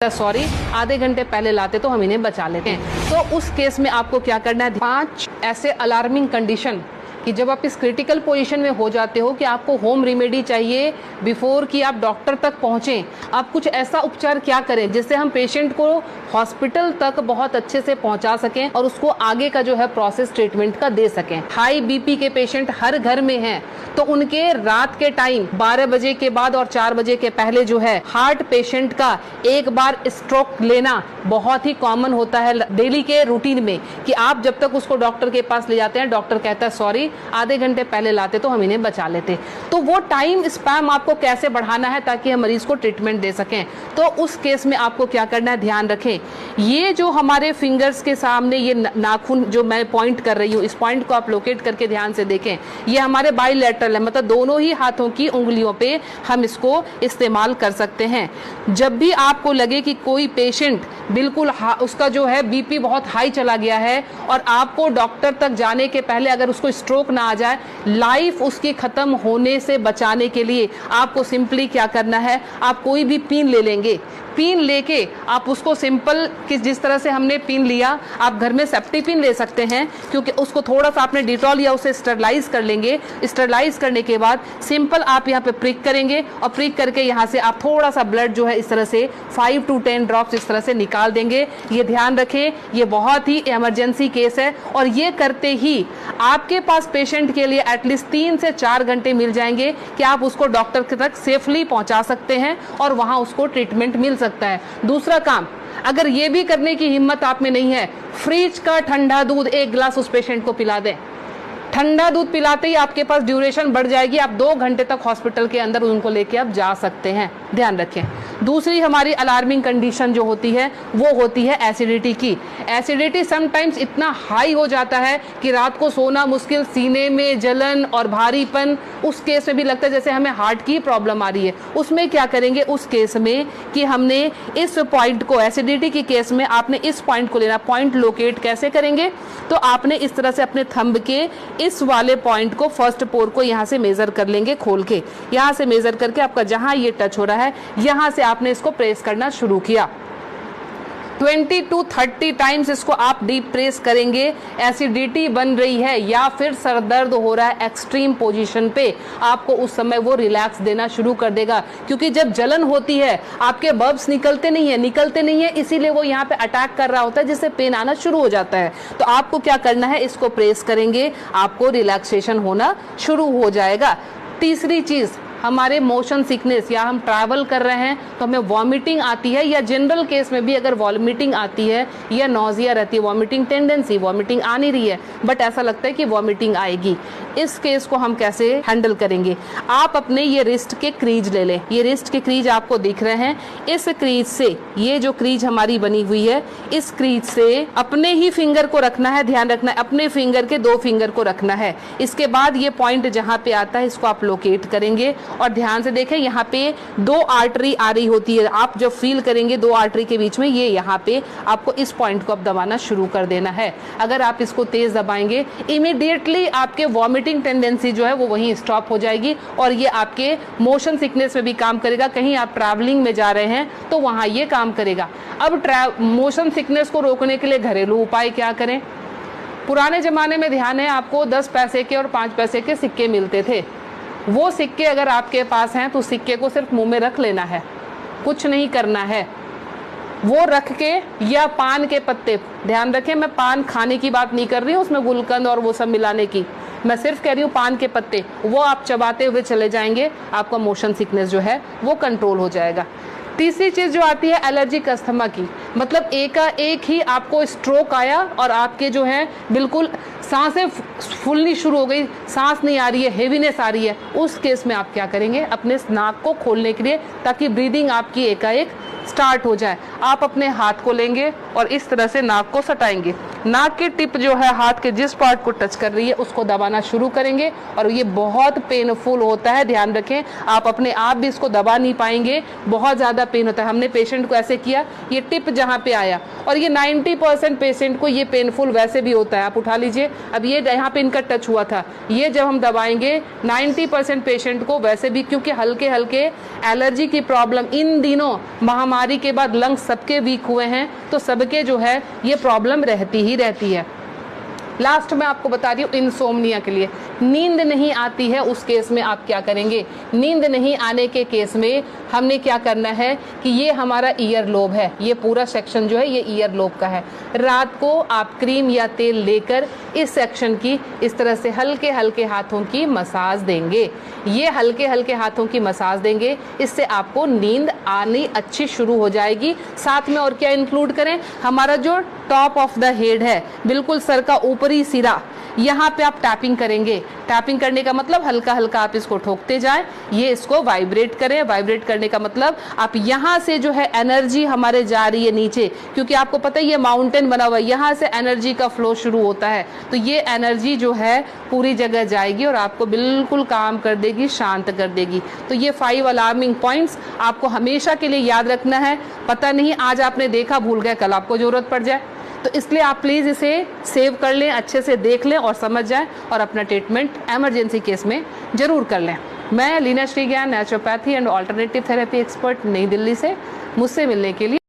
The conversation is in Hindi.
सॉरी आधे घंटे पहले लाते तो हम इन्हें बचा लेते हैं। तो उस केस में आपको क्या करना है, 5 ऐसे अलार्मिंग कंडीशन कि जब आप इस क्रिटिकल पोजीशन में हो जाते हो कि आपको होम रेमेडी चाहिए बिफोर कि आप डॉक्टर तक पहुंचें। आप कुछ ऐसा उपचार क्या करें जिससे हम पेशेंट को हॉस्पिटल तक बहुत अच्छे से पहुंचा सकें और उसको आगे का जो है प्रोसेस ट्रीटमेंट का दे सकें। हाई बीपी के पेशेंट हर घर में हैं, तो उनके रात के टाइम 12 बजे के बाद और 4 बजे के पहले जो है हार्ट पेशेंट का एक बार स्ट्रोक लेना बहुत ही कॉमन होता है डेली के रूटीन में, कि आप जब तक उसको डॉक्टर के पास ले जाते हैं डॉक्टर कहता है सॉरी आधे घंटे पहले लाते तो हम इन्हें बचा लेते। तो वो टाइम स्पैम आपको कैसे बढ़ाना है ताकि हम मरीज को ट्रीटमेंट दे सकें। तो उस केस में आपको क्या करना है, ध्यान रखें, ये जो हमारे फिंगर्स के सामने ये नाखून जो मैं पॉइंट कर रही हूँ, इस पॉइंट को आप लोकेट करके ध्यान से देखें, ये हमारे बाइलेटरल है, मतलब दोनों ही हाथों की उंगलियों पे हम इसको इस्तेमाल कर सकते हैं। जब भी आपको लगे कि कोई पेशेंट बिल्कुल उसका जो है बीपी बहुत हाई चला गया है और आपको डॉक्टर तक जाने के पहले अगर उसको स्ट्रोक ना आ जाए, लाइफ उसकी खत्म होने से बचाने के लिए आपको सिंपली क्या करना है, आप कोई भी पिन ले लेंगे, पिन लेके आप उसको सिंपल किस जिस तरह से हमने पिन लिया, आप घर में सेफ्टी पिन ले सकते हैं, क्योंकि उसको थोड़ा सा आपने डिटॉल या उसे स्टरलाइज कर लेंगे। स्टरलाइज करने के बाद सिंपल आप यहाँ पे प्रिक करेंगे और प्रिक करके यहाँ से आप थोड़ा सा ब्लड जो है इस तरह से 5 to 10 ड्रॉप्स इस तरह से निकाल देंगे। ये ध्यान रखें, ये बहुत ही इमरजेंसी केस है और ये करते ही आपके पास पेशेंट के लिए एटलीस्ट 3 से 4 घंटे मिल जाएंगे कि आप उसको डॉक्टर तक सेफली पहुंचा सकते हैं और वहां उसको ट्रीटमेंट मिल सकता है। दूसरा काम, अगर ये भी करने की हिम्मत आप में नहीं है, फ्रिज का ठंडा दूध 1 गिलास उस पेशेंट को पिला दें। ठंडा दूध पिलाते ही आपके पास ड्यूरेशन बढ़ जाएगी, आप 2 घंटे तक हॉस्पिटल के अंदर उनको लेके आप जा सकते हैं। ध्यान रखें। दूसरी हमारी अलार्मिंग कंडीशन जो होती है वो होती है एसिडिटी की। एसिडिटी समटाइम्स इतना हाई हो जाता है कि रात को सोना मुश्किल, सीने में जलन और भारीपन, उस केस में भी लगता है जैसे हमें हार्ट की प्रॉब्लम आ रही है। उसमें क्या करेंगे, उस केस में कि हमने इस पॉइंट को, एसिडिटी की केस में आपने इस पॉइंट को लेना। पॉइंट लोकेट कैसे करेंगे, तो आपने इस तरह से अपने थंब के इस वाले पॉइंट को, फर्स्ट पोर को यहाँ से मेजर कर लेंगे, खोल के यहाँ से मेजर करके आपका जहां ये टच हो रहा है यहाँ से आपने इसको प्रेस करना शुरू किया। 20 to 30 टाइम्स इसको आप डीप प्रेस करेंगे। एसिडिटी बन रही है या फिर सर दर्द हो रहा है एक्सट्रीम पोजीशन पे, आपको उस समय वो रिलैक्स देना शुरू कर देगा, क्योंकि जब जलन होती है आपके बब्स निकलते नहीं है, इसीलिए वो यहाँ पे अटैक कर रहा होता है जिससे पेन आना शुरू हो जाता है। तो आपको क्या करना है, इसको प्रेस करेंगे, आपको रिलैक्सेशन होना शुरू हो जाएगा। तीसरी चीज, हमारे मोशन सिकनेस, या हम ट्रैवल कर रहे हैं तो हमें वॉमिटिंग आती है, या जनरल केस में भी अगर वॉमिटिंग आती है या नॉजिया रहती है, वॉमिटिंग टेंडेंसी, वॉमिटिंग आ नहीं रही है बट ऐसा लगता है कि वॉमिटिंग आएगी, इस केस को हम कैसे हैंडल करेंगे। आप अपने ये रिस्ट के क्रीज ले लें, ये रिस्ट के क्रीज आपको दिख रहे हैं, इस क्रीज से, ये जो क्रीज हमारी बनी हुई है, इस क्रीज से अपने ही फिंगर को रखना है, ध्यान रखना है, अपने फिंगर के 2 फिंगर को रखना है। इसके बाद ये पॉइंट जहाँ पे आता है इसको आप लोकेट करेंगे और ध्यान से देखें, यहाँ पे 2 आर्टरी आ रही होती है, आप जब फील करेंगे 2 आर्टरी के बीच में, ये यहाँ पे आपको इस पॉइंट को अब दबाना शुरू कर देना है। अगर आप इसको तेज दबाएंगे इमीडिएटली आपके वॉमिटिंग टेंडेंसी जो है वो वहीं स्टॉप हो जाएगी और ये आपके मोशन सिकनेस में भी काम करेगा। कहीं आप ट्रैवलिंग में जा रहे हैं तो वहां ये काम करेगा। अब मोशन सिकनेस को रोकने के लिए घरेलू उपाय क्या करें। पुराने जमाने में ध्यान है आपको 10 पैसे के और 5 पैसे के सिक्के मिलते थे, वो सिक्के अगर आपके पास हैं तो सिक्के को सिर्फ मुंह में रख लेना है, कुछ नहीं करना है। वो रख के, या पान के पत्ते, ध्यान रखें मैं पान खाने की बात नहीं कर रही हूँ, उसमें गुलकंद और वो सब मिलाने की, मैं सिर्फ कह रही हूँ पान के पत्ते, वो आप चबाते हुए चले जाएंगे, आपका मोशन सिकनेस जो है वो कंट्रोल हो जाएगा। तीसरी चीज जो आती है एलर्जिक अस्थमा की, मतलब एक ही आपको स्ट्रोक आया और आपके जो है बिल्कुल सांसें फूलनी शुरू हो गई, सांस नहीं आ रही है, हेवीनेस आ रही है, उस केस में आप क्या करेंगे, अपने नाक को खोलने के लिए, ताकि ब्रीदिंग आपकी एकाएक स्टार्ट हो जाए, आप अपने हाथ को लेंगे और इस तरह से नाक को सटाएंगे। नाक की टिप जो है हाथ के जिस पार्ट को टच कर रही है उसको दबाना शुरू करेंगे और ये बहुत पेनफुल होता है, ध्यान रखें। आप अपने आप भी इसको दबा नहीं पाएंगे, बहुत ज़्यादा पेन होता है। हमने पेशेंट को ऐसे किया, ये टिप जहाँ पे आया, और ये 90% पेशेंट को ये पेनफुल वैसे भी होता है। आप उठा लीजिए, अब ये यहाँ पे इनका टच हुआ था, ये जब हम दबाएंगे 90% पेशेंट को वैसे भी, क्योंकि हल्के हल्के एलर्जी की प्रॉब्लम इन दिनों महामारी बीमारी के बाद लंग्स सबके वीक हुए हैं, तो सबके जो है ये प्रॉब्लम रहती ही रहती है। लास्ट में आपको बता रही हूँ इंसोम्निया के लिए, नींद नहीं आती है उस केस में आप क्या करेंगे। नींद नहीं आने के केस में हमने क्या करना है कि ये हमारा ईयर लोब है, ये पूरा सेक्शन जो है ये ईयर लोब का है। रात को आप क्रीम या तेल लेकर इस सेक्शन की इस तरह से हल्के हल्के हाथों की मसाज देंगे। ये हल्के हल्के हाथों की मसाज देंगे, इससे आपको नींद आनी अच्छी शुरू हो जाएगी। साथ में और क्या इंक्लूड करें, हमारा जो टॉप ऑफ द हेड है, बिल्कुल सर का ऊपरी सिरा, यहाँ पे आप टैपिंग करेंगे। टैपिंग करने का मतलब हल्का हल्का आप इसको ठोकते जाएं, ये इसको वाइब्रेट करें। वाइब्रेट करने का मतलब आप यहाँ से जो है एनर्जी हमारे जा रही है नीचे, क्योंकि आपको पता है ये माउंटेन बना हुआ है, यहाँ से एनर्जी का फ्लो शुरू होता है, तो ये एनर्जी जो है पूरी जगह जाएगी और आपको बिल्कुल काम कर देगी, शांत कर देगी। तो ये 5 अलार्मिंग पॉइंट्स आपको हमेशा के लिए याद रखना है। पता नहीं आज आपने देखा, भूल गए, कल आपको जरूरत पड़ जाए, तो इसलिए आप प्लीज़ इसे सेव कर लें, अच्छे से देख लें और समझ जाएं और अपना ट्रीटमेंट एमरजेंसी केस में ज़रूर कर लें। मैं Leena Shrigyan, naturopathy and alternative therapy expert, New Delhi से। मुझसे मिलने के लिए